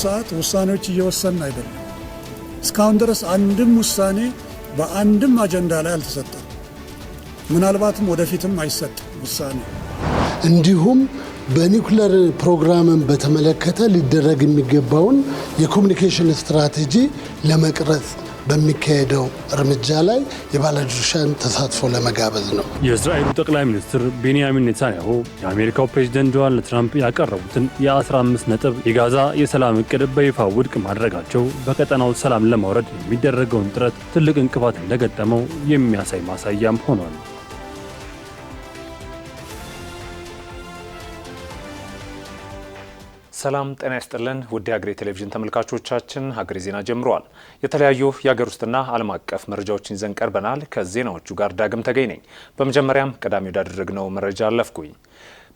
ሰዓት ውሳኔዎች እየወሰን አይደለም። እስካሁን ድረስ አንድም ውሳኔ በአንድም አጀንዳ ላይ አልተሰጠም። ምናልባትም ወደፊትም አይሰጥም ውሳኔ። እንዲሁም በኒውክሌር ፕሮግራምን በተመለከተ ሊደረግ የሚገባውን የኮሙኒኬሽን ስትራቴጂ ለመቅረጽ በሚካሄደው እርምጃ ላይ የባለድርሻን ተሳትፎ ለመጋበዝ ነው። የእስራኤሉ ጠቅላይ ሚኒስትር ቤንያሚን ኔታንያሁ የአሜሪካው ፕሬዝዳንት ዶናልድ ትራምፕ ያቀረቡትን የ15 ነጥብ የጋዛ የሰላም እቅድ በይፋ ውድቅ ማድረጋቸው በቀጠናው ሰላም ለማውረድ የሚደረገውን ጥረት ትልቅ እንቅፋት እንደገጠመው የሚያሳይ ማሳያም ሆኗል። ሰላም ጤና ይስጥልን ውድ ሀገሬ ቴሌቪዥን ተመልካቾቻችን፣ ሀገሬ ዜና ጀምሯል። የተለያዩ የሀገር ውስጥና ዓለም አቀፍ መረጃዎችን ይዘን ቀርበናል። ከዜናዎቹ ጋር ዳግም ተገኝ ነኝ። በመጀመሪያም ቀዳሚ ወዳደረግነው መረጃ አለፍኩኝ።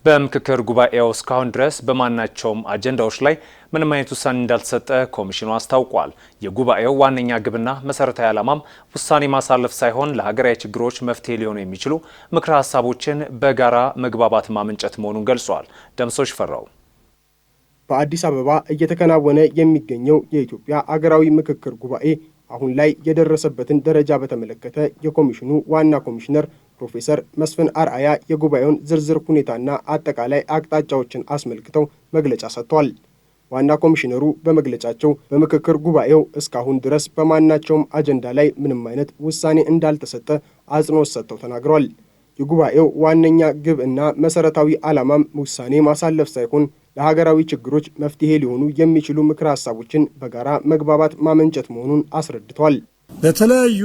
በምክክር ጉባኤው እስካሁን ድረስ በማናቸውም አጀንዳዎች ላይ ምንም አይነት ውሳኔ እንዳልተሰጠ ኮሚሽኑ አስታውቋል። የጉባኤው ዋነኛ ግብና መሰረታዊ ዓላማም ውሳኔ ማሳለፍ ሳይሆን ለሀገራዊ ችግሮች መፍትሄ ሊሆኑ የሚችሉ ምክረ ሀሳቦችን በጋራ መግባባት ማመንጨት መሆኑን ገልጿል። ደምሶሽ ፈራው በአዲስ አበባ እየተከናወነ የሚገኘው የኢትዮጵያ አገራዊ ምክክር ጉባኤ አሁን ላይ የደረሰበትን ደረጃ በተመለከተ የኮሚሽኑ ዋና ኮሚሽነር ፕሮፌሰር መስፍን አርአያ የጉባኤውን ዝርዝር ሁኔታና አጠቃላይ አቅጣጫዎችን አስመልክተው መግለጫ ሰጥተዋል። ዋና ኮሚሽነሩ በመግለጫቸው በምክክር ጉባኤው እስካሁን ድረስ በማናቸውም አጀንዳ ላይ ምንም አይነት ውሳኔ እንዳልተሰጠ አጽንኦት ሰጥተው ተናግረዋል። የጉባኤው ዋነኛ ግብ እና መሰረታዊ ዓላማም ውሳኔ ማሳለፍ ሳይሆን ለሀገራዊ ችግሮች መፍትሄ ሊሆኑ የሚችሉ ምክረ ሀሳቦችን በጋራ መግባባት ማመንጨት መሆኑን አስረድቷል። ለተለያዩ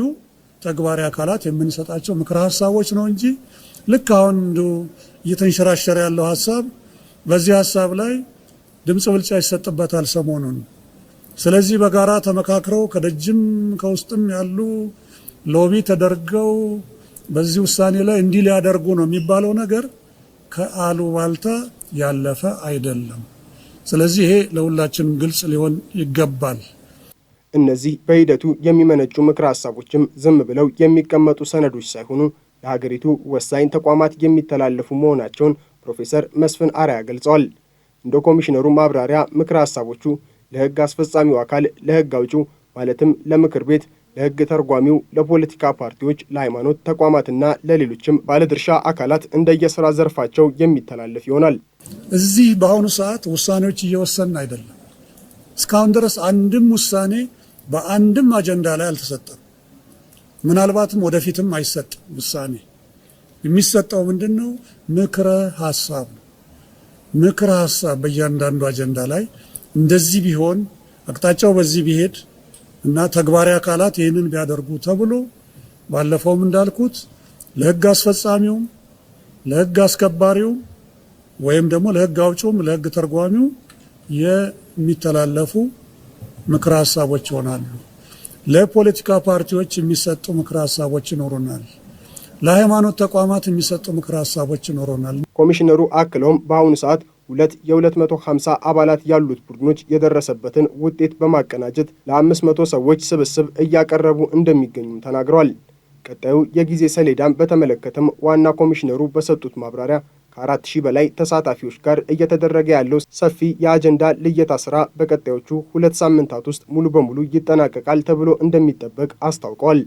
ተግባሪ አካላት የምንሰጣቸው ምክረ ሀሳቦች ነው እንጂ ልክ አሁን እየተንሸራሸረ ያለው ሀሳብ በዚህ ሀሳብ ላይ ድምፅ ብልጫ ይሰጥበታል ሰሞኑን። ስለዚህ በጋራ ተመካክረው ከደጅም ከውስጥም ያሉ ሎቢ ተደርገው በዚህ ውሳኔ ላይ እንዲህ ሊያደርጉ ነው የሚባለው ነገር ከአሉባልታ ያለፈ አይደለም። ስለዚህ ይሄ ለሁላችንም ግልጽ ሊሆን ይገባል። እነዚህ በሂደቱ የሚመነጩ ምክረ ሀሳቦችም ዝም ብለው የሚቀመጡ ሰነዶች ሳይሆኑ ለሀገሪቱ ወሳኝ ተቋማት የሚተላለፉ መሆናቸውን ፕሮፌሰር መስፍን አርአያ ገልጸዋል። እንደ ኮሚሽነሩ ማብራሪያ ምክረ ሀሳቦቹ ለሕግ አስፈጻሚው አካል፣ ለሕግ አውጪው ማለትም ለምክር ቤት፣ ለሕግ ተርጓሚው፣ ለፖለቲካ ፓርቲዎች፣ ለሃይማኖት ተቋማትና ለሌሎችም ባለድርሻ አካላት እንደየስራ ዘርፋቸው የሚተላለፍ ይሆናል። እዚህ በአሁኑ ሰዓት ውሳኔዎች እየወሰን አይደለም። እስካሁን ድረስ አንድም ውሳኔ በአንድም አጀንዳ ላይ አልተሰጠም። ምናልባትም ወደፊትም አይሰጥም። ውሳኔ የሚሰጠው ምንድነው? ምክረ ሀሳብ ነው። ምክረ ሀሳብ በእያንዳንዱ አጀንዳ ላይ እንደዚህ ቢሆን አቅጣጫው በዚህ ቢሄድ እና ተግባሪ አካላት ይህንን ቢያደርጉ ተብሎ ባለፈውም እንዳልኩት ለሕግ አስፈጻሚውም ለሕግ አስከባሪውም ወይም ደግሞ ለሕግ አውጪውም ለሕግ ተርጓሚው የሚተላለፉ ምክረ ሀሳቦች ይሆናሉ። ለፖለቲካ ፓርቲዎች የሚሰጡ ምክረ ሀሳቦች ይኖሩናል። ለሃይማኖት ተቋማት የሚሰጡ ምክረ ሀሳቦች ይኖሩናል። ኮሚሽነሩ አክለውም በአሁኑ ሰዓት የ250 አባላት ያሉት ቡድኖች የደረሰበትን ውጤት በማቀናጀት ለ500 ሰዎች ስብስብ እያቀረቡ እንደሚገኙም ተናግረዋል። ቀጣዩ የጊዜ ሰሌዳን በተመለከተም ዋና ኮሚሽነሩ በሰጡት ማብራሪያ ከ4000 በላይ ተሳታፊዎች ጋር እየተደረገ ያለው ሰፊ የአጀንዳ ልየታ ስራ በቀጣዮቹ 2 ሳምንታት ውስጥ ሙሉ በሙሉ ይጠናቀቃል ተብሎ እንደሚጠበቅ አስታውቀዋል።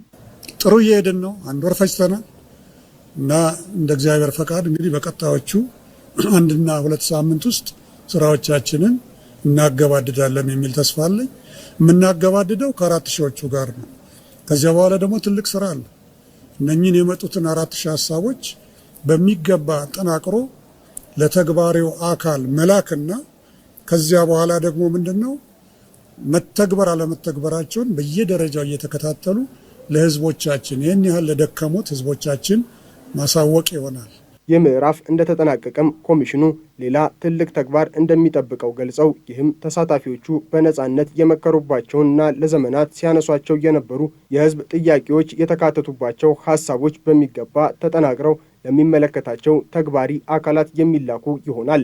ጥሩ እየሄድን ነው። 1 ወር ፈጅተናል እና እንደ እግዚአብሔር ፈቃድ እንግዲህ በቀጣዮቹ 1 እና 2 ሳምንት ውስጥ ስራዎቻችንን እናገባድዳለን የሚል ተስፋ አለኝ። የምናገባድደው ከ4000ዎቹ ጋር ነው። ከዚያ በኋላ ደግሞ ትልቅ ስራ አለ። እነኚህን የመጡትን 4000 ሀሳቦች በሚገባ ጠናቅሮ ለተግባሪው አካል መላክና ከዚያ በኋላ ደግሞ ምንድነው መተግበር አለመተግበራቸውን በየደረጃው እየተከታተሉ ለህዝቦቻችን ይህን ያህል ለደከሙት ህዝቦቻችን ማሳወቅ ይሆናል። የምዕራፍ እንደተጠናቀቀም ኮሚሽኑ ሌላ ትልቅ ተግባር እንደሚጠብቀው ገልጸው ይህም ተሳታፊዎቹ በነጻነት የመከሩባቸውና ለዘመናት ሲያነሷቸው የነበሩ የህዝብ ጥያቄዎች የተካተቱባቸው ሀሳቦች በሚገባ ተጠናቅረው ለሚመለከታቸው ተግባሪ አካላት የሚላኩ ይሆናል።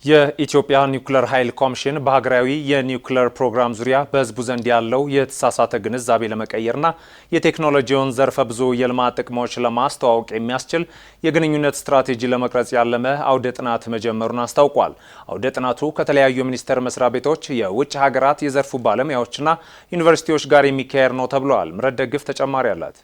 የኢትዮጵያ ኒውክሌር ኃይል ኮሚሽን በሀገራዊ የኒውክሌር ፕሮግራም ዙሪያ በሕዝቡ ዘንድ ያለው የተሳሳተ ግንዛቤ ለመቀየርና የቴክኖሎጂውን ዘርፈ ብዙ የልማት ጥቅሞች ለማስተዋወቅ የሚያስችል የግንኙነት ስትራቴጂ ለመቅረጽ ያለመ አውደ ጥናት መጀመሩን አስታውቋል። አውደ ጥናቱ ከተለያዩ ሚኒስቴር መስሪያ ቤቶች፣ የውጭ ሀገራት የዘርፉ ባለሙያዎችና ዩኒቨርሲቲዎች ጋር የሚካሄድ ነው ተብለዋል። ምረት ደግፍ ተጨማሪ አላት።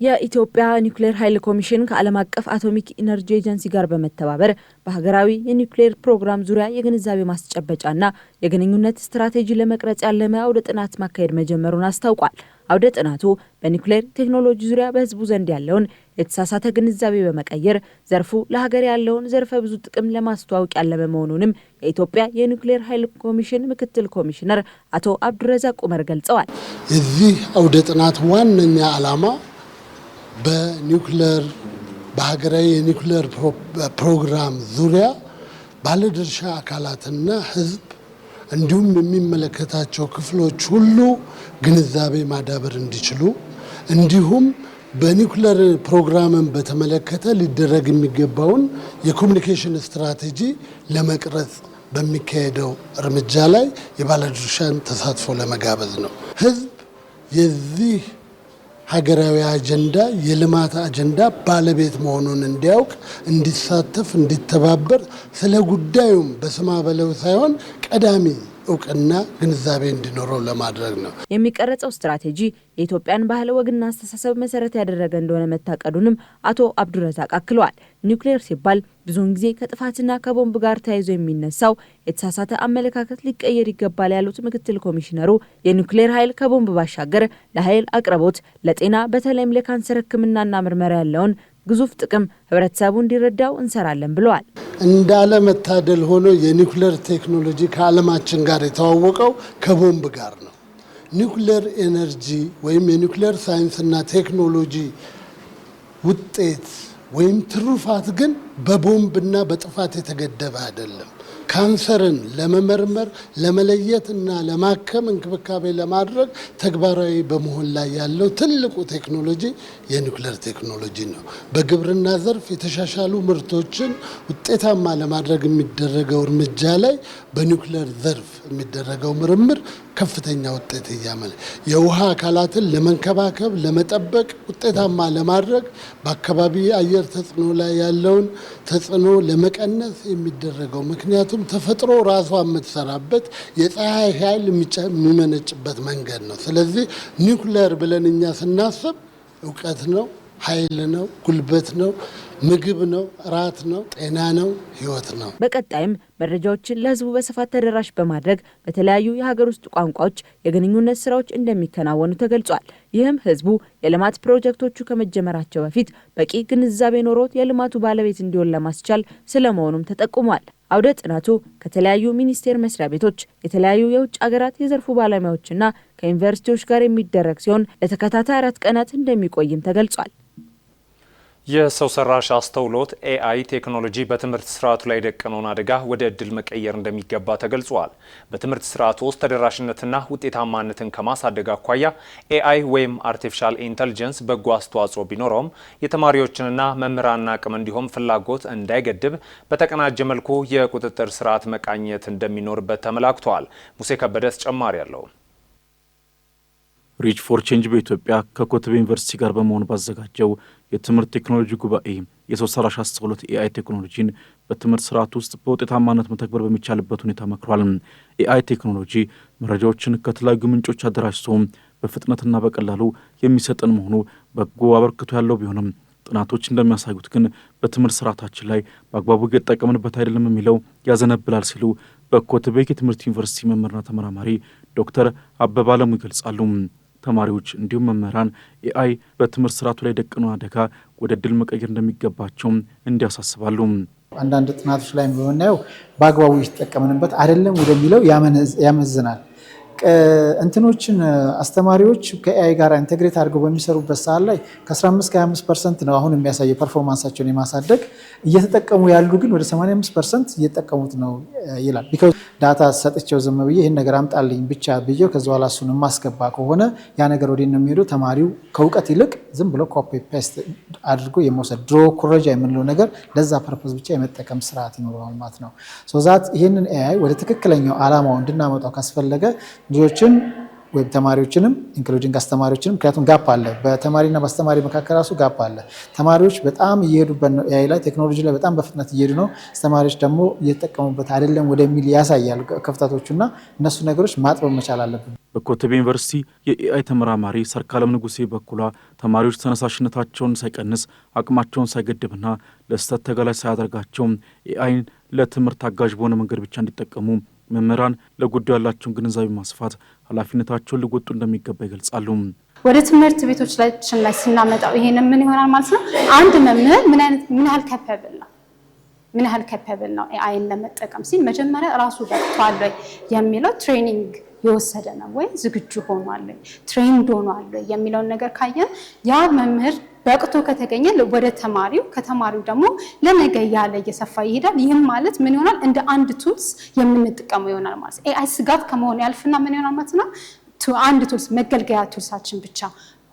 የኢትዮጵያ ኒውክሌር ኃይል ኮሚሽን ከዓለም አቀፍ አቶሚክ ኢነርጂ ኤጀንሲ ጋር በመተባበር በሀገራዊ የኒውክሌር ፕሮግራም ዙሪያ የግንዛቤ ማስጨበጫና የግንኙነት ስትራቴጂ ለመቅረጽ ያለመ አውደ ጥናት ማካሄድ መጀመሩን አስታውቋል። አውደ ጥናቱ በኒውክሌር ቴክኖሎጂ ዙሪያ በሕዝቡ ዘንድ ያለውን የተሳሳተ ግንዛቤ በመቀየር ዘርፉ ለሀገር ያለውን ዘርፈ ብዙ ጥቅም ለማስተዋወቅ ያለመ መሆኑንም የኢትዮጵያ የኒውክሌር ኃይል ኮሚሽን ምክትል ኮሚሽነር አቶ አብዱረዛቅ ኡመር ገልጸዋል። የዚህ አውደ ጥናት ዋነኛ ዓላማ በሀገራዊ የኒውክሌር ፕሮግራም ዙሪያ ባለድርሻ አካላትና ሕዝብ እንዲሁም የሚመለከታቸው ክፍሎች ሁሉ ግንዛቤ ማዳበር እንዲችሉ እንዲሁም በኒውክሌር ፕሮግራምን በተመለከተ ሊደረግ የሚገባውን የኮሚኒኬሽን ስትራቴጂ ለመቅረጽ በሚካሄደው እርምጃ ላይ የባለድርሻን ተሳትፎ ለመጋበዝ ነው። ሕዝብ የዚህ ሀገራዊ አጀንዳ የልማት አጀንዳ ባለቤት መሆኑን እንዲያውቅ፣ እንዲሳተፍ፣ እንዲተባበር ስለ ጉዳዩም በስማ በለው ሳይሆን ቀዳሚ እውቅና ግንዛቤ እንዲኖረው ለማድረግ ነው። የሚቀረጸው ስትራቴጂ የኢትዮጵያን ባህል ወግና አስተሳሰብ መሰረት ያደረገ እንደሆነ መታቀዱንም አቶ አብዱረዛቅ አክለዋል። ኒውክሌር ሲባል ብዙውን ጊዜ ከጥፋትና ከቦምብ ጋር ተያይዞ የሚነሳው የተሳሳተ አመለካከት ሊቀየር ይገባል ያሉት ምክትል ኮሚሽነሩ የኒውክሌር ኃይል ከቦምብ ባሻገር ለኃይል አቅርቦት፣ ለጤና በተለይም ለካንሰር ሕክምናና ምርመራ ያለውን ግዙፍ ጥቅም ህብረተሰቡ እንዲረዳው እንሰራለን ብለዋል። እንዳለመታደል ሆኖ የኒውክሌር ቴክኖሎጂ ከዓለማችን ጋር የተዋወቀው ከቦምብ ጋር ነው። ኒውክሌር ኤነርጂ ወይም የኒውክሌር ሳይንስና ቴክኖሎጂ ውጤት ወይም ትሩፋት ግን በቦምብና በጥፋት የተገደበ አይደለም። ካንሰርን ለመመርመር ለመለየት እና ለማከም እንክብካቤ ለማድረግ ተግባራዊ በመሆን ላይ ያለው ትልቁ ቴክኖሎጂ የኒውክሌር ቴክኖሎጂ ነው። በግብርና ዘርፍ የተሻሻሉ ምርቶችን ውጤታማ ለማድረግ የሚደረገው እርምጃ ላይ በኒውክሌር ዘርፍ የሚደረገው ምርምር ከፍተኛ ውጤት እያመለ የውሃ አካላትን ለመንከባከብ ለመጠበቅ ውጤታማ ለማድረግ በአካባቢ አየር ተጽዕኖ ላይ ያለውን ተጽዕኖ ለመቀነስ የሚደረገው ምክንያቱም ተፈጥሮ ራሷ የምትሰራበት የፀሐይ ኃይል የሚመነጭበት መንገድ ነው። ስለዚህ ኒውክሌር ብለን እኛ ስናስብ እውቀት ነው፣ ኃይል ነው፣ ጉልበት ነው፣ ምግብ ነው፣ ራት ነው፣ ጤና ነው፣ ህይወት ነው። በቀጣይም መረጃዎችን ለህዝቡ በስፋት ተደራሽ በማድረግ በተለያዩ የሀገር ውስጥ ቋንቋዎች የግንኙነት ስራዎች እንደሚከናወኑ ተገልጿል። ይህም ህዝቡ የልማት ፕሮጀክቶቹ ከመጀመራቸው በፊት በቂ ግንዛቤ ኖሮት የልማቱ ባለቤት እንዲሆን ለማስቻል ስለመሆኑም ተጠቁሟል። አውደ ጥናቱ ከተለያዩ ሚኒስቴር መስሪያ ቤቶች፣ የተለያዩ የውጭ ሀገራት የዘርፉ ባለሙያዎችና ከዩኒቨርሲቲዎች ጋር የሚደረግ ሲሆን ለተከታታይ 4 ቀናት እንደሚቆይም ተገልጿል። የሰው ሰራሽ አስተውሎት ኤአይ ቴክኖሎጂ በትምህርት ስርዓቱ ላይ የደቀነውን አደጋ ወደ እድል መቀየር እንደሚገባ ተገልጿል። በትምህርት ስርዓቱ ውስጥ ተደራሽነትና ውጤታማነትን ከማሳደግ አኳያ ኤአይ ወይም አርቲፊሻል ኢንተልጀንስ በጎ አስተዋጽኦ ቢኖረውም የተማሪዎችንና መምህራንን አቅም እንዲሁም ፍላጎት እንዳይገድብ በተቀናጀ መልኩ የቁጥጥር ስርዓት መቃኘት እንደሚኖርበት ተመላክቷል። ሙሴ ከበደ ተጨማሪ አለው። ሪች ፎር ቼንጅ በኢትዮጵያ ከኮተቤ ዩኒቨርሲቲ ጋር በመሆን ባዘጋጀው የትምህርት ቴክኖሎጂ ጉባኤ የሰው ሰራሽ አስተውሎት ኤአይ ቴክኖሎጂን በትምህርት ስርዓት ውስጥ በውጤታማነት መተግበር በሚቻልበት ሁኔታ መክሯል። ኤአይ ቴክኖሎጂ መረጃዎችን ከተለያዩ ምንጮች አደራጅቶ በፍጥነትና በቀላሉ የሚሰጠን መሆኑ በጎ አበርክቶ ያለው ቢሆንም ጥናቶች እንደሚያሳዩት ግን በትምህርት ስርዓታችን ላይ በአግባቡ እየተጠቀምንበት አይደለም የሚለው ያዘነብላል ሲሉ በኮተቤ የትምህርት ዩኒቨርሲቲ መምህርና ተመራማሪ ዶክተር አበበ አለሙ ይገልጻሉ። ተማሪዎች እንዲሁም መምህራን ኤአይ በትምህርት ስርዓቱ ላይ ደቀኑ አደጋ ወደ ድል መቀየር እንደሚገባቸው እንዲያሳስባሉ። አንዳንድ ጥናቶች ላይ በምናየው በአግባቡ እየተጠቀምንበት አይደለም ወደሚለው ያመዝናል። እንትኖችን አስተማሪዎች ከኤአይ ጋር ኢንቴግሬት አድርገው በሚሰሩበት ሰዓት ላይ ከ15-25% ነው አሁን የሚያሳየው ፐርፎርማንሳቸውን የማሳደግ እየተጠቀሙ ያሉ ግን ወደ 85% እየተጠቀሙት ነው ይላል። ቢካዝ ዳታ ሰጥቼው ዝም ብዬ ይህን ነገር አምጣልኝ ብቻ ብዬው ከዛ በኋላ እሱን የማስገባ ከሆነ ያ ነገር ወዴት ነው የሚሄደው? ተማሪው ከእውቀት ይልቅ ዝም ብሎ ኮፒ ፔስት አድርጎ የመውሰድ ድሮ ኩረጃ የምንለው ነገር ለዛ ፐርፖዝ ብቻ የመጠቀም ስርዓት ይኖረዋል ማለት ነው። ዛት ይህንን ኤአይ ወደ ትክክለኛው ዓላማው እንድናመጣው ካስፈለገ ልጆችን ወይም ተማሪዎችንም ኢንክሉዲንግ አስተማሪዎችንም ምክንያቱም ጋፕ አለ፣ በተማሪና በአስተማሪ መካከል ራሱ ጋፕ አለ። ተማሪዎች በጣም እየሄዱበት ነው ኤአይ ላይ ቴክኖሎጂ ላይ በጣም በፍጥነት እየሄዱ ነው። አስተማሪዎች ደግሞ እየተጠቀሙበት አይደለም ወደሚል ያሳያል ክፍተቶቹና እነሱ ነገሮች ማጥበብ መቻል አለብን። በኮተቤ ዩኒቨርሲቲ የኤአይ ተመራማሪ ሰርካለም ንጉሴ በኩሏ ተማሪዎች ተነሳሽነታቸውን ሳይቀንስ አቅማቸውን ሳይገድብና ለስህተት ተጋላጭ ሳያደርጋቸው ኤአይን ለትምህርት አጋዥ በሆነ መንገድ ብቻ እንዲጠቀሙ መምህራን ለጉዳዩ ያላቸውን ግንዛቤ ማስፋት ኃላፊነታቸውን ሊወጡ እንደሚገባ ይገልጻሉ። ወደ ትምህርት ቤቶች ላይ ስናመጣው ይሄንን ምን ይሆናል ማለት ነው? አንድ መምህር ምን ያህል ካፓብል ነው ኤአይን ለመጠቀም ሲል መጀመሪያ ራሱ በቅቷል ወይ የሚለው ትሬኒንግ የወሰደ ነው ወይ ዝግጁ ሆኗል ወይ ትሬንድ ሆኗል ወይ የሚለውን ነገር ካየን ያ መምህር በቅቶ ከተገኘ ወደ ተማሪው ከተማሪው ደግሞ ለነገ ያለ እየሰፋ ይሄዳል። ይህም ማለት ምን ይሆናል? እንደ አንድ ቱልስ የምንጠቀመው ይሆናል ማለት ነው። ኤአይ ስጋት ከመሆን ያልፍና ምን ይሆናል ማለት ነው? አንድ ቱልስ መገልገያ ቱልሳችን ብቻ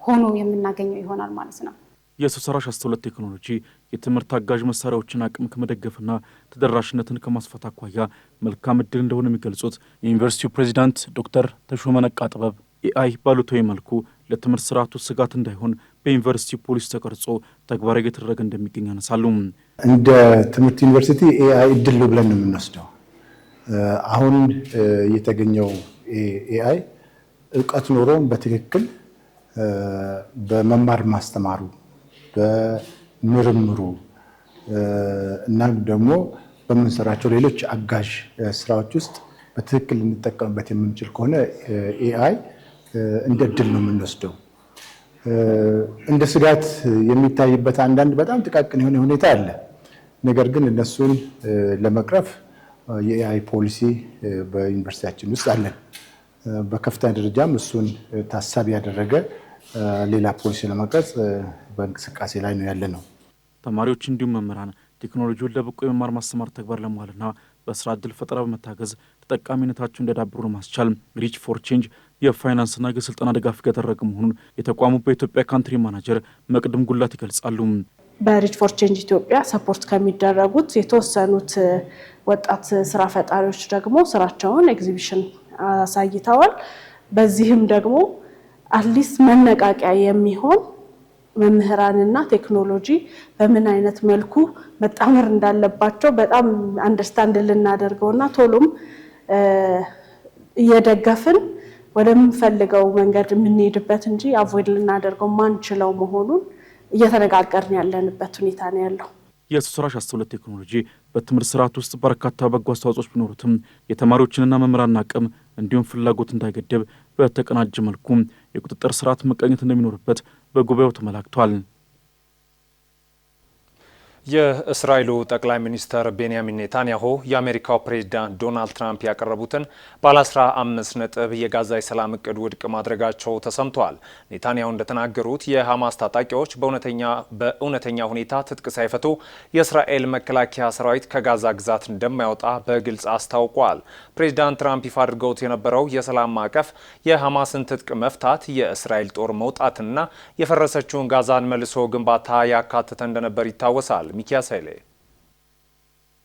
ሆኖ የምናገኘው ይሆናል ማለት ነው። የሰው ሰራሽ አስተውሎት ቴክኖሎጂ የትምህርት አጋዥ መሳሪያዎችን አቅም ከመደገፍና ተደራሽነትን ከማስፋት አኳያ መልካም እድል እንደሆነ የሚገልጹት የዩኒቨርሲቲው ፕሬዚዳንት ዶክተር ተሾመ ነቃ ጥበብ ኤአይ ባሉታዊ መልኩ ለትምህርት ስርዓቱ ስጋት እንዳይሆን በዩኒቨርሲቲ ፖሊሲ ተቀርጾ ተግባራዊ እየተደረገ እንደሚገኝ ያነሳሉ። እንደ ትምህርት ዩኒቨርሲቲ ኤአይ እድል ነው ብለን ነው የምንወስደው። አሁን የተገኘው ኤአይ እውቀት ኖሮም በትክክል በመማር ማስተማሩ በምርምሩ እና ደግሞ በምንሰራቸው ሌሎች አጋዥ ስራዎች ውስጥ በትክክል ልንጠቀምበት የምንችል ከሆነ ኤአይ እንደ እድል ነው የምንወስደው። እንደ ስጋት የሚታይበት አንዳንድ በጣም ጥቃቅን የሆነ ሁኔታ አለ። ነገር ግን እነሱን ለመቅረፍ የኤአይ ፖሊሲ በዩኒቨርሲቲያችን ውስጥ አለን። በከፍተኛ ደረጃም እሱን ታሳቢ ያደረገ ሌላ ፖሊሲ ለመቅረጽ በእንቅስቃሴ ላይ ነው ያለ ነው። ተማሪዎች እንዲሁም መምህራን ቴክኖሎጂውን ለብቁ የመማር ማስተማር ተግባር ለመዋልና በስራ ዕድል ፈጠራ በመታገዝ ተጠቃሚነታቸው እንዲያዳብሩ ለማስቻል ሪች ፎር ቼንጅ የፋይናንስና የስልጠና ድጋፍ እያደረገ መሆኑን የተቋሙ በኢትዮጵያ ካንትሪ ማናጀር መቅድም ጉላት ይገልጻሉ። በሪች ፎር ቼንጅ ኢትዮጵያ ሰፖርት ከሚደረጉት የተወሰኑት ወጣት ስራ ፈጣሪዎች ደግሞ ስራቸውን ኤግዚቢሽን አሳይተዋል። በዚህም ደግሞ አትሊስት መነቃቂያ የሚሆን መምህራንና ቴክኖሎጂ በምን አይነት መልኩ መጣመር እንዳለባቸው በጣም አንደርስታንድ ልናደርገውና ቶሎም እየደገፍን ወደምንፈልገው መንገድ የምንሄድበት እንጂ አቮይድ ልናደርገው ማንችለው መሆኑን እየተነጋገርን ያለንበት ሁኔታ ነው ያለው። የሰው ሰራሽ አስተውሎት ቴክኖሎጂ በትምህርት ስርዓት ውስጥ በርካታ በጎ አስተዋጽኦች ቢኖሩትም የተማሪዎችንና መምህራን አቅም እንዲሁም ፍላጎት እንዳይገደብ በተቀናጀ መልኩ የቁጥጥር ስርዓት መቀኘት እንደሚኖርበት በጉባኤው ተመላክቷል። የእስራኤሉ ጠቅላይ ሚኒስትር ቤንያሚን ኔታንያሁ የአሜሪካው ፕሬዝዳንት ዶናልድ ትራምፕ ያቀረቡትን ባለ 15 ነጥብ የጋዛ የሰላም እቅድ ውድቅ ማድረጋቸው ተሰምቷል። ኔታንያሁ እንደተናገሩት የሐማስ ታጣቂዎች በእውነተኛ ሁኔታ ትጥቅ ሳይፈቱ የእስራኤል መከላከያ ሰራዊት ከጋዛ ግዛት እንደማይወጣ በግልጽ አስታውቋል። ፕሬዝዳንት ትራምፕ ይፋ አድርገውት የነበረው የሰላም ማዕቀፍ የሐማስን ትጥቅ መፍታት፣ የእስራኤል ጦር መውጣትና የፈረሰችውን ጋዛን መልሶ ግንባታ ያካተተ እንደነበር ይታወሳል። ሚኪያስ ኃይሌ።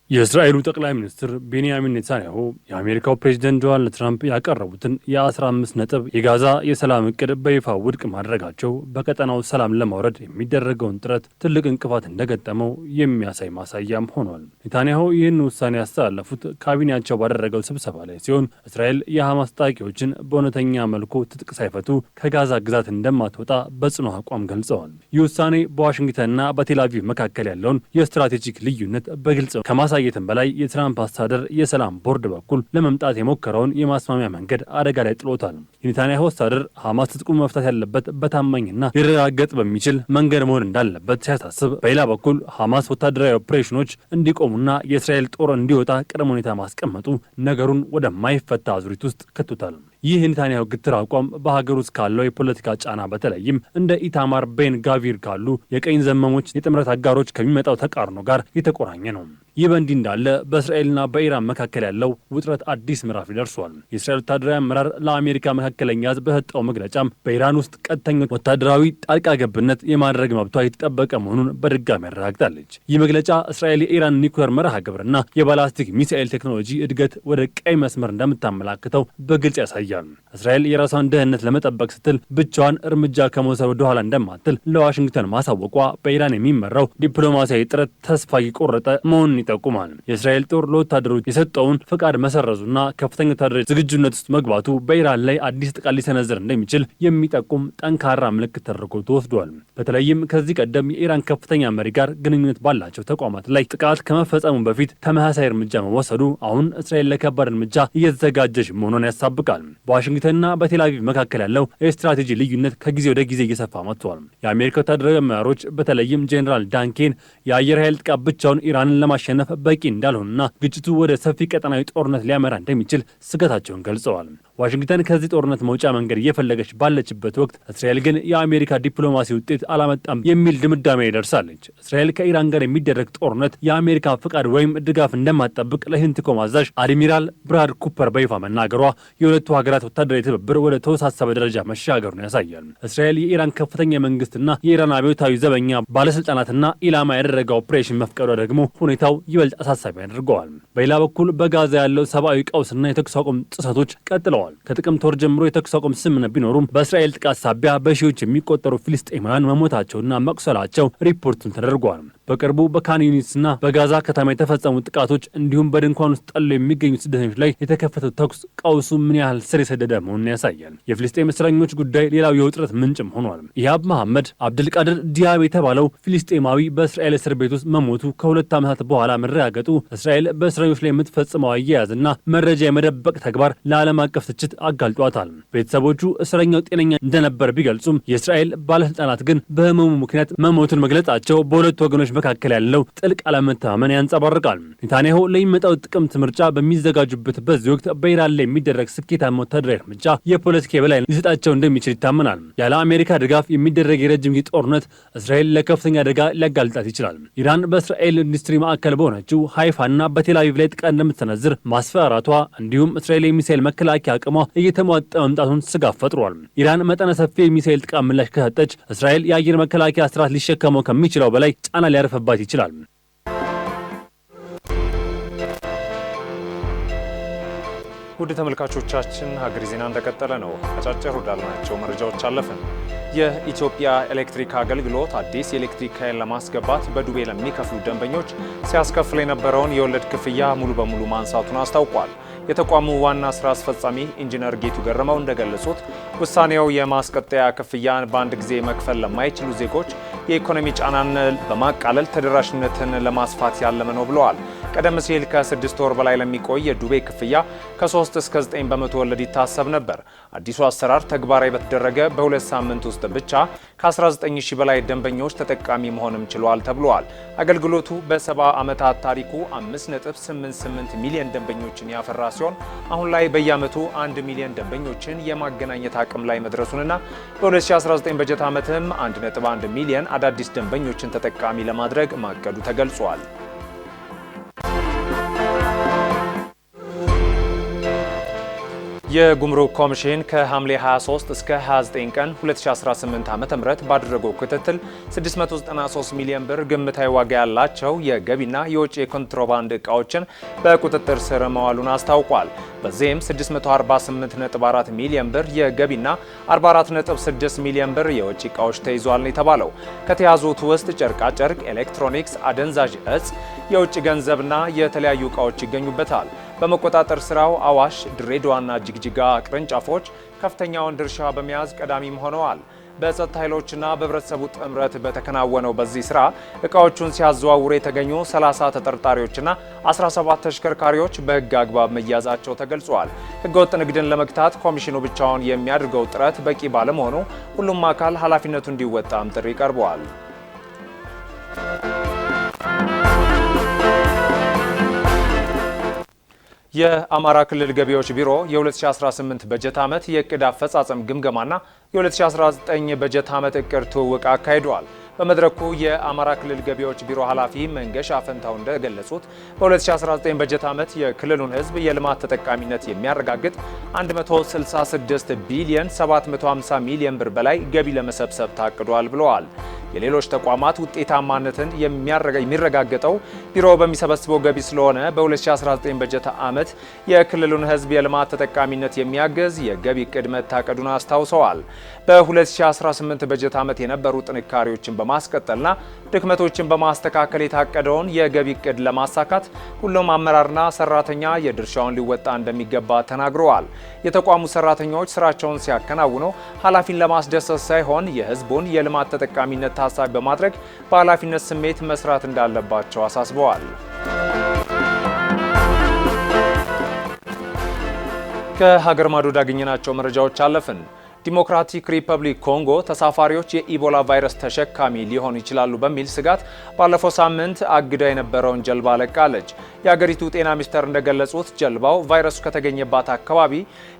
የእስራኤሉ ጠቅላይ ሚኒስትር ቤንያሚን ኔታንያሁ የአሜሪካው ፕሬዝዳንት ዶናልድ ትራምፕ ያቀረቡትን የ15 ነጥብ የጋዛ የሰላም እቅድ በይፋ ውድቅ ማድረጋቸው በቀጠናው ሰላም ለማውረድ የሚደረገውን ጥረት ትልቅ እንቅፋት እንደገጠመው የሚያሳይ ማሳያም ሆኗል። ኔታንያሁ ይህን ውሳኔ ያስተላለፉት ካቢኔያቸው ባደረገው ስብሰባ ላይ ሲሆን እስራኤል የሐማስ ታጣቂዎችን በእውነተኛ መልኩ ትጥቅ ሳይፈቱ ከጋዛ ግዛት እንደማትወጣ በጽኑ አቋም ገልጸዋል። ይህ ውሳኔ በዋሽንግተንና በቴልአቪቭ መካከል ያለውን የስትራቴጂክ ልዩነት በግልጽ ከማሳየትም በላይ የትራምፕ አስተዳደር የሰላም ቦርድ በኩል ለመምጣት የሞከረውን የማስማሚያ መንገድ አደጋ ላይ ጥሎታል። የኔታንያሁ አስተዳደር ሐማስ ትጥቁን መፍታት ያለበት በታማኝና ሊረጋገጥ በሚችል መንገድ መሆን እንዳለበት ሲያሳስብ፣ በሌላ በኩል ሐማስ ወታደራዊ ኦፕሬሽኖች እንዲቆሙና የእስራኤል ጦር እንዲወጣ ቅድመ ሁኔታ ማስቀመጡ ነገሩን ወደማይፈታ አዙሪት ውስጥ ከቶታል። ይህ ኔታንያሁ ግትር አቋም በሀገር ውስጥ ካለው የፖለቲካ ጫና በተለይም እንደ ኢታማር ቤን ጋቪር ካሉ የቀኝ ዘመሞች የጥምረት አጋሮች ከሚመጣው ተቃርኖ ጋር የተቆራኘ ነው። ይህ በእንዲህ እንዳለ በእስራኤልና በኢራን መካከል ያለው ውጥረት አዲስ ምዕራፍ ደርሷል። የእስራኤል ወታደራዊ አመራር ለአሜሪካ መካከለኛ ሕዝብ በሰጠው መግለጫም በኢራን ውስጥ ቀጥተኛ ወታደራዊ ጣልቃ ገብነት የማድረግ መብቷ የተጠበቀ መሆኑን በድጋሚ አረጋግጣለች። ይህ መግለጫ እስራኤል የኢራን ኒውክሌር መርሃ ግብርና የባላስቲክ ሚሳኤል ቴክኖሎጂ እድገት ወደ ቀይ መስመር እንደምታመላክተው በግልጽ ያሳያል። እስራኤል የራሷን ደህንነት ለመጠበቅ ስትል ብቻዋን እርምጃ ከመውሰድ ወደ ኋላ እንደማትል ለዋሽንግተን ማሳወቋ በኢራን የሚመራው ዲፕሎማሲያዊ ጥረት ተስፋ የቆረጠ መሆኑን ይጠቁማል። የእስራኤል ጦር ለወታደሮች የሰጠውን ፍቃድ መሰረዙና ከፍተኛ ወታደራዊ ዝግጁነት ውስጥ መግባቱ በኢራን ላይ አዲስ ጥቃት ሊሰነዝር እንደሚችል የሚጠቁም ጠንካራ ምልክት ተደርጎ ተወስዷል። በተለይም ከዚህ ቀደም የኢራን ከፍተኛ መሪ ጋር ግንኙነት ባላቸው ተቋማት ላይ ጥቃት ከመፈጸሙ በፊት ተመሳሳይ እርምጃ መወሰዱ አሁን እስራኤል ለከባድ እርምጃ እየተዘጋጀች መሆኑን ያሳብቃል። በዋሽንግተንና በቴል አቪቭ መካከል ያለው የስትራቴጂ ልዩነት ከጊዜ ወደ ጊዜ እየሰፋ መጥቷል። የአሜሪካ ወታደራዊ አመራሮች በተለይም ጄኔራል ዳንኬን የአየር ኃይል ጥቃት ብቻውን ኢራንን ለማሸነፍ በቂ እንዳልሆነና ግጭቱ ወደ ሰፊ ቀጠናዊ ጦርነት ሊያመራ እንደሚችል ስጋታቸውን ገልጸዋል። ዋሽንግተን ከዚህ ጦርነት መውጫ መንገድ እየፈለገች ባለችበት ወቅት እስራኤል ግን የአሜሪካ ዲፕሎማሲ ውጤት አላመጣም የሚል ድምዳሜ ደርሳለች። እስራኤል ከኢራን ጋር የሚደረግ ጦርነት የአሜሪካ ፍቃድ ወይም ድጋፍ እንደማትጠብቅ ለሂንትኮም አዛዥ አድሚራል ብራድ ኩፐር በይፋ መናገሯ የሁለቱ ሀገራት ወታደራዊ ትብብር ወደ ተወሳሰበ ደረጃ መሻገሩን ያሳያል። እስራኤል የኢራን ከፍተኛ መንግስትና የኢራን አብዮታዊ ዘበኛ ባለስልጣናትና ኢላማ ያደረገ ኦፕሬሽን መፍቀዷ ደግሞ ሁኔታው ይበልጥ አሳሳቢ አድርገዋል። በሌላ በኩል በጋዛ ያለው ሰብአዊ ቀውስና የተኩስ አቁም ጥሰቶች ቀጥለዋል። ከጥቅምት ወር ጀምሮ የተኩስ አቁም ስምምነት ቢኖሩም በእስራኤል ጥቃት ሳቢያ በሺዎች የሚቆጠሩ ፊልስጤማውያን መሞታቸውና መቁሰላቸው ሪፖርትም ተደርጓል። በቅርቡ በካን ዩኒስና በጋዛ ከተማ የተፈጸሙ ጥቃቶች እንዲሁም በድንኳን ውስጥ ጠለው የሚገኙ ስደተኞች ላይ የተከፈተው ተኩስ ቀውሱ ምን ያህል ስር የሰደደ መሆኑን ያሳያል። የፊልስጤም እስረኞች ጉዳይ ሌላው የውጥረት ምንጭም ሆኗል። ኢሃብ መሐመድ አብድልቃድር ዲያብ የተባለው ፊልስጤማዊ በእስራኤል እስር ቤት ውስጥ መሞቱ ከ2 ዓመታት በኋላ መረጋገጡ እስራኤል በእስረኞች ላይ የምትፈጽመው አያያዝና መረጃ የመደበቅ ተግባር ለዓለም አቀፍ ትችት አጋልጧታል። ቤተሰቦቹ እስረኛው ጤነኛ እንደነበር ቢገልጹም የእስራኤል ባለስልጣናት ግን በህመሙ ምክንያት መሞቱን መግለጻቸው በሁለቱ ወገኖች መካከል ያለው ጥልቅ አለመተማመን ያንጸባርቃል። ኔታንያሁ ለሚመጣው ጥቅምት ምርጫ በሚዘጋጁበት በዚህ ወቅት በኢራን ላይ የሚደረግ ስኬታማ ወታደራዊ እርምጃ የፖለቲካ የበላይነት ሊሰጣቸው እንደሚችል ይታመናል። ያለ አሜሪካ ድጋፍ የሚደረግ የረጅም ጊዜ ጦርነት እስራኤል ለከፍተኛ አደጋ ሊያጋልጣት ይችላል። ኢራን በእስራኤል ኢንዱስትሪ ማዕከል በሆነችው ሃይፋና በቴል አቪቭ ላይ ጥቃት እንደምትሰነዝር ማስፈራራቷ እንዲሁም እስራኤል የሚሳኤል መከላከያ አቅሟ እየተሟጠ መምጣቱን ስጋት ፈጥሯል። ኢራን መጠነ ሰፊ የሚሳኤል ጥቃት ምላሽ ከሰጠች እስራኤል የአየር መከላከያ ስርዓት ሊሸከመው ከሚችለው በላይ ጫና ሊያርፍባት ይችላል። ውድ ተመልካቾቻችን ሀገሬ ዜና እንደቀጠለ ነው። አጫጭር ወዳልናቸው መረጃዎች አለፍን። የኢትዮጵያ ኤሌክትሪክ አገልግሎት አዲስ የኤሌክትሪክ ኃይል ለማስገባት በዱቤ ለሚከፍሉ ደንበኞች ሲያስከፍል የነበረውን የወለድ ክፍያ ሙሉ በሙሉ ማንሳቱን አስታውቋል። የተቋሙ ዋና ስራ አስፈጻሚ ኢንጂነር ጌቱ ገረመው እንደገለጹት ውሳኔው የማስቀጠያ ክፍያን በአንድ ጊዜ መክፈል ለማይችሉ ዜጎች የኢኮኖሚ ጫናን በማቃለል ተደራሽነትን ለማስፋት ያለመ ነው ብለዋል። ቀደም ሲል ከ6 ወር በላይ ለሚቆይ የዱቤ ክፍያ ከ3 እስከ 9 በመቶ ወለድ ይታሰብ ነበር። አዲሱ አሰራር ተግባራዊ በተደረገ በ2 ሳምንት ውስጥ ብቻ ከ19000 በላይ ደንበኞች ተጠቃሚ መሆንም ችለዋል ተብሏል። አገልግሎቱ በ70 ዓመታት ታሪኩ 5.88 ሚሊዮን ደንበኞችን ያፈራ ሲሆን አሁን ላይ በየዓመቱ 1 ሚሊዮን ደንበኞችን የማገናኘት አቅም ላይ መድረሱንና በ2019 በጀት ዓመትም 1.1 ሚሊዮን አዳዲስ ደንበኞችን ተጠቃሚ ለማድረግ ማቀዱ ተገልጿል። የጉምሩክ ኮሚሽን ከሐምሌ 23 እስከ 29 ቀን 2018 ዓ.ም ባደረገው ክትትል 693 ሚሊዮን ብር ግምታዊ ዋጋ ያላቸው የገቢና የውጭ የኮንትሮባንድ ዕቃዎችን በቁጥጥር ስር መዋሉን አስታውቋል። በዚህም 648.4 ሚሊዮን ብር የገቢና 44.6 ሚሊዮን ብር የውጭ ዕቃዎች ተይዟል ነው የተባለው። ከተያዙት ውስጥ ጨርቃጨርቅ፣ ኤሌክትሮኒክስ፣ አደንዛዥ እጽ፣ የውጭ ገንዘብና የተለያዩ ዕቃዎች ይገኙበታል። በመቆጣጠር ስራው አዋሽ፣ ድሬዳዋና ጅግጅጋ ቅርንጫፎች ከፍተኛውን ድርሻ በመያዝ ቀዳሚም ሆነዋል። በጸጥታ ኃይሎችና በህብረተሰቡ ጥምረት በተከናወነው በዚህ ስራ ዕቃዎቹን ሲያዘዋውሩ የተገኙ 30 ተጠርጣሪዎችና 17 ተሽከርካሪዎች በህግ አግባብ መያዛቸው ተገልጿል። ህገወጥ ንግድን ለመግታት ኮሚሽኑ ብቻውን የሚያደርገው ጥረት በቂ ባለመሆኑ ሁሉም አካል ኃላፊነቱ እንዲወጣም ጥሪ ቀርበዋል። የአማራ ክልል ገቢዎች ቢሮ የ2018 በጀት ዓመት የእቅድ አፈጻጸም ግምገማና የ2019 በጀት ዓመት እቅድ ትውውቅ አካሂደዋል። በመድረኩ የአማራ ክልል ገቢዎች ቢሮ ኃላፊ መንገሻ ፈንታው እንደገለጹት በ2019 በጀት ዓመት የክልሉን ሕዝብ የልማት ተጠቃሚነት የሚያረጋግጥ 166 ቢሊዮን 750 ሚሊዮን ብር በላይ ገቢ ለመሰብሰብ ታቅዷል ብለዋል። የሌሎች ተቋማት ውጤታማነትን የሚረጋገጠው ቢሮ በሚሰበስበው ገቢ ስለሆነ በ2019 በጀት ዓመት የክልሉን ሕዝብ የልማት ተጠቃሚነት የሚያግዝ የገቢ እቅድ መታቀዱን አስታውሰዋል። በ2018 በጀት ዓመት የነበሩ ጥንካሬዎችን በማስቀጠልና ድክመቶችን በማስተካከል የታቀደውን የገቢ እቅድ ለማሳካት ሁሉም አመራርና ሰራተኛ የድርሻውን ሊወጣ እንደሚገባ ተናግረዋል። የተቋሙ ሰራተኞች ስራቸውን ሲያከናውኑ ኃላፊን ለማስደሰት ሳይሆን የህዝቡን የልማት ተጠቃሚነት ታሳቢ በማድረግ በኃላፊነት ስሜት መስራት እንዳለባቸው አሳስበዋል። ከሀገር ማዶ ያገኘናቸው መረጃዎች አለፍን። ዲሞክራቲክ ሪፐብሊክ ኮንጎ ተሳፋሪዎች የኢቦላ ቫይረስ ተሸካሚ ሊሆኑ ይችላሉ በሚል ስጋት ባለፈው ሳምንት አግዳ የነበረውን ጀልባ ለቃለች። የአገሪቱ ጤና ሚኒስቴር እንደገለጹት ጀልባው ቫይረሱ ከተገኘባት አካባቢ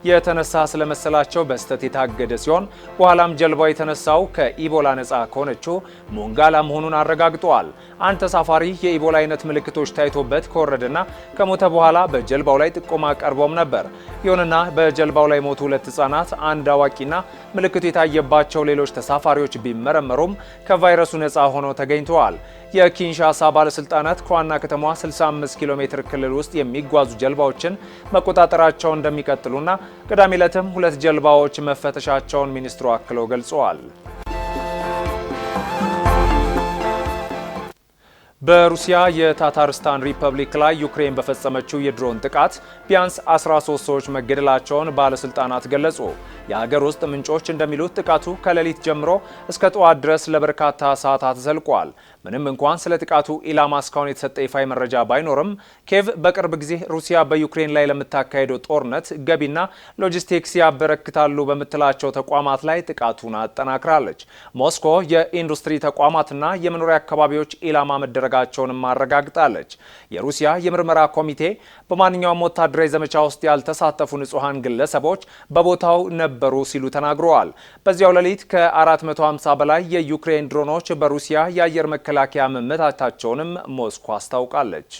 የተነሳ ስለመሰላቸው በስህተት የታገደ ሲሆን በኋላም ጀልባው የተነሳው ከኢቦላ ነፃ ከሆነችው ሞንጋላ መሆኑን አረጋግጠዋል። አንድ ተሳፋሪ የኢቦላ አይነት ምልክቶች ታይቶበት ከወረደና ከሞተ በኋላ በጀልባው ላይ ጥቆማ ቀርቦም ነበር። ይሁንና በጀልባው ላይ ሞቱ 2 ህጻናት፣ አንድ አዋቂና ምልክቱ የታየባቸው ሌሎች ተሳፋሪዎች ቢመረመሩም ከቫይረሱ ነፃ ሆነው ተገኝተዋል። የኪንሻሳ ባለስልጣናት ከዋና ከተማዋ 65 ኪሎ ሜትር ክልል ውስጥ የሚጓዙ ጀልባዎችን መቆጣጠራቸው እንደሚቀጥሉና ቅዳሜ ዕለትም 2 ጀልባዎች መፈተሻቸውን ሚኒስትሩ አክለው ገልጸዋል። በሩሲያ የታታርስታን ሪፐብሊክ ላይ ዩክሬን በፈጸመችው የድሮን ጥቃት ቢያንስ 13 ሰዎች መገደላቸውን ባለስልጣናት ገለጹ። የሀገር ውስጥ ምንጮች እንደሚሉት ጥቃቱ ከሌሊት ጀምሮ እስከ ጠዋት ድረስ ለበርካታ ሰዓታት ዘልቋል። ምንም እንኳን ስለ ጥቃቱ ኢላማ እስካሁን የተሰጠ ይፋ መረጃ ባይኖርም ኬቭ በቅርብ ጊዜ ሩሲያ በዩክሬን ላይ ለምታካሄደው ጦርነት ገቢና ሎጂስቲክስ ያበረክታሉ በምትላቸው ተቋማት ላይ ጥቃቱን አጠናክራለች። ሞስኮ የኢንዱስትሪ ተቋማትና የመኖሪያ አካባቢዎች ኢላማ መደረጋቸውንም አረጋግጣለች። የሩሲያ የምርመራ ኮሚቴ በማንኛውም ወታደራዊ ዘመቻ ውስጥ ያልተሳተፉ ንጹሐን ግለሰቦች በቦታው ነበሩ ሲሉ ተናግረዋል። በዚያው ሌሊት ከ450 በላይ የዩክሬን ድሮኖች በሩሲያ የአየር መከላከያ መመታታቸውንም ሞስኮ አስታውቃለች።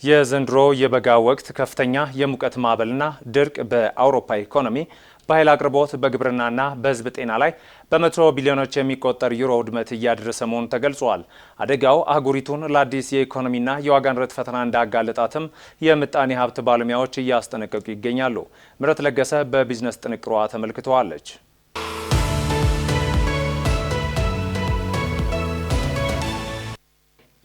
የዘንድሮ የበጋ ወቅት ከፍተኛ የሙቀት ማዕበልና ድርቅ በአውሮፓ ኢኮኖሚ፣ በኃይል አቅርቦት፣ በግብርናና በሕዝብ ጤና ላይ በመቶ ቢሊዮኖች የሚቆጠር ዩሮ ውድመት እያደረሰ መሆኑ ተገልጿል። አደጋው አህጉሪቱን ለአዲስ የኢኮኖሚና የዋጋ ንረት ፈተና እንዳጋለጣትም የምጣኔ ሀብት ባለሙያዎች እያስጠነቀቁ ይገኛሉ። ምረት ለገሰ በቢዝነስ ጥንቅሯ ተመልክተዋለች።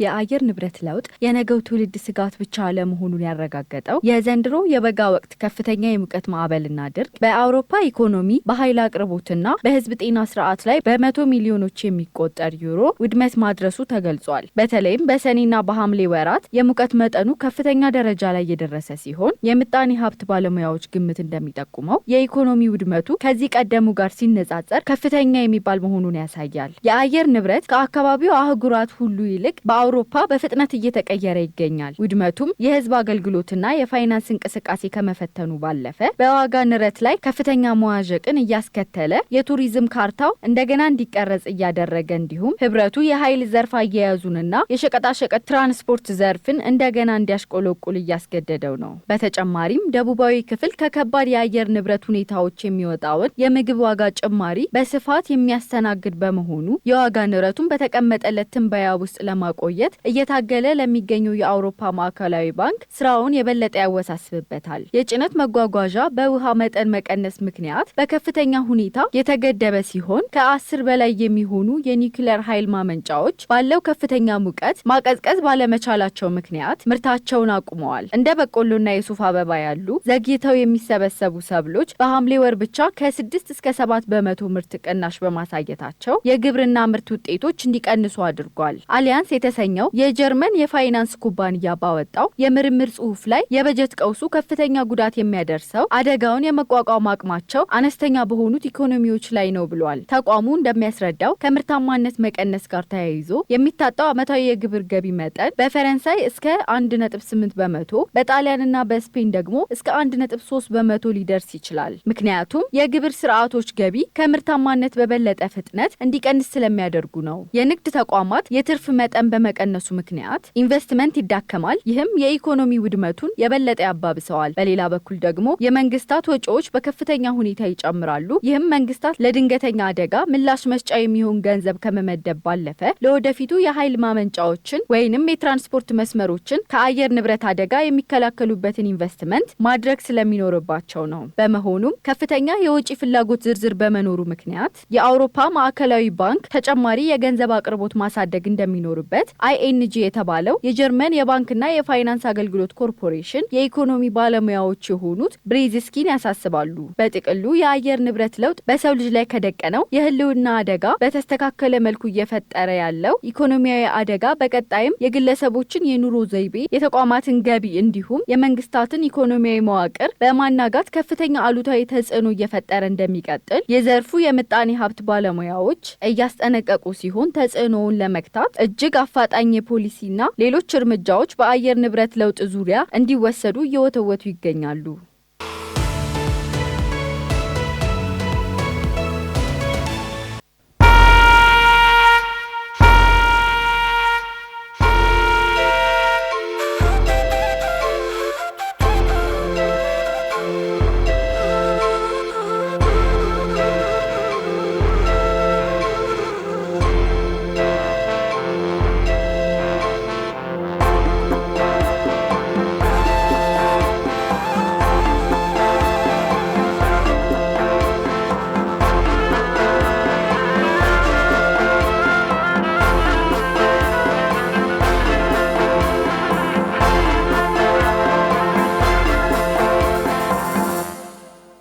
የአየር ንብረት ለውጥ የነገው ትውልድ ስጋት ብቻ አለመሆኑን ያረጋገጠው የዘንድሮ የበጋ ወቅት ከፍተኛ የሙቀት ማዕበልና ድርቅ በአውሮፓ ኢኮኖሚ፣ በኃይል አቅርቦትና በሕዝብ ጤና ስርዓት ላይ በመቶ ሚሊዮኖች የሚቆጠር ዩሮ ውድመት ማድረሱ ተገልጿል። በተለይም በሰኔና በሐምሌ ወራት የሙቀት መጠኑ ከፍተኛ ደረጃ ላይ የደረሰ ሲሆን የምጣኔ ሀብት ባለሙያዎች ግምት እንደሚጠቁመው የኢኮኖሚ ውድመቱ ከዚህ ቀደሙ ጋር ሲነጻጸር ከፍተኛ የሚባል መሆኑን ያሳያል። የአየር ንብረት ከአካባቢው አህጉራት ሁሉ ይልቅ አውሮፓ በፍጥነት እየተቀየረ ይገኛል። ውድመቱም የህዝብ አገልግሎትና የፋይናንስ እንቅስቃሴ ከመፈተኑ ባለፈ በዋጋ ንረት ላይ ከፍተኛ መዋዠቅን እያስከተለ የቱሪዝም ካርታው እንደገና እንዲቀረጽ እያደረገ እንዲሁም ህብረቱ የኃይል ዘርፍ አያያዙንና የሸቀጣሸቀጥ ትራንስፖርት ዘርፍን እንደገና እንዲያሽቆለቁል እያስገደደው ነው። በተጨማሪም ደቡባዊ ክፍል ከከባድ የአየር ንብረት ሁኔታዎች የሚወጣውን የምግብ ዋጋ ጭማሪ በስፋት የሚያስተናግድ በመሆኑ የዋጋ ንረቱን በተቀመጠለት ትንበያ ውስጥ ለማቆየት ለማቆየት እየታገለ ለሚገኘው የአውሮፓ ማዕከላዊ ባንክ ስራውን የበለጠ ያወሳስብበታል። የጭነት መጓጓዣ በውሃ መጠን መቀነስ ምክንያት በከፍተኛ ሁኔታ የተገደበ ሲሆን ከ10 በላይ የሚሆኑ የኒውክሌር ኃይል ማመንጫዎች ባለው ከፍተኛ ሙቀት ማቀዝቀዝ ባለመቻላቸው ምክንያት ምርታቸውን አቁመዋል። እንደ በቆሎና የሱፍ አበባ ያሉ ዘግይተው የሚሰበሰቡ ሰብሎች በሐምሌ ወር ብቻ ከ6 እስከ 7 በመቶ ምርት ቅናሽ በማሳየታቸው የግብርና ምርት ውጤቶች እንዲቀንሱ አድርጓል። አሊያንስ የተሰኘው የጀርመን የፋይናንስ ኩባንያ ባወጣው የምርምር ጽሑፍ ላይ የበጀት ቀውሱ ከፍተኛ ጉዳት የሚያደርሰው አደጋውን የመቋቋም አቅማቸው አነስተኛ በሆኑት ኢኮኖሚዎች ላይ ነው ብሏል። ተቋሙ እንደሚያስረዳው ከምርታማነት መቀነስ ጋር ተያይዞ የሚታጣው ዓመታዊ የግብር ገቢ መጠን በፈረንሳይ እስከ 1.8 በመቶ፣ በጣሊያንና በስፔን ደግሞ እስከ 1.3 በመቶ ሊደርስ ይችላል። ምክንያቱም የግብር ስርዓቶች ገቢ ከምርታማነት በበለጠ ፍጥነት እንዲቀንስ ስለሚያደርጉ ነው። የንግድ ተቋማት የትርፍ መጠን በመቀነሱ ምክንያት ኢንቨስትመንት ይዳከማል። ይህም የኢኮኖሚ ውድመቱን የበለጠ ያባብሰዋል። በሌላ በኩል ደግሞ የመንግስታት ወጪዎች በከፍተኛ ሁኔታ ይጨምራሉ። ይህም መንግስታት ለድንገተኛ አደጋ ምላሽ መስጫ የሚሆን ገንዘብ ከመመደብ ባለፈ ለወደፊቱ የኃይል ማመንጫዎችን ወይንም የትራንስፖርት መስመሮችን ከአየር ንብረት አደጋ የሚከላከሉበትን ኢንቨስትመንት ማድረግ ስለሚኖርባቸው ነው። በመሆኑም ከፍተኛ የወጪ ፍላጎት ዝርዝር በመኖሩ ምክንያት የአውሮፓ ማዕከላዊ ባንክ ተጨማሪ የገንዘብ አቅርቦት ማሳደግ እንደሚኖርበት አይኤንጂ የተባለው የጀርመን የባንክና የፋይናንስ አገልግሎት ኮርፖሬሽን የኢኮኖሚ ባለሙያዎች የሆኑት ብሬዝስኪን ያሳስባሉ። በጥቅሉ የአየር ንብረት ለውጥ በሰው ልጅ ላይ ከደቀነው የህልውና አደጋ በተስተካከለ መልኩ እየፈጠረ ያለው ኢኮኖሚያዊ አደጋ በቀጣይም የግለሰቦችን የኑሮ ዘይቤ፣ የተቋማትን ገቢ እንዲሁም የመንግስታትን ኢኮኖሚያዊ መዋቅር በማናጋት ከፍተኛ አሉታዊ ተጽዕኖ እየፈጠረ እንደሚቀጥል የዘርፉ የምጣኔ ሀብት ባለሙያዎች እያስጠነቀቁ ሲሆን ተጽዕኖውን ለመግታት እጅግ አፋጣኝ የፖሊሲና ሌሎች እርምጃዎች በአየር ንብረት ለውጥ ዙሪያ እንዲወሰዱ እየወተወቱ ይገኛሉ።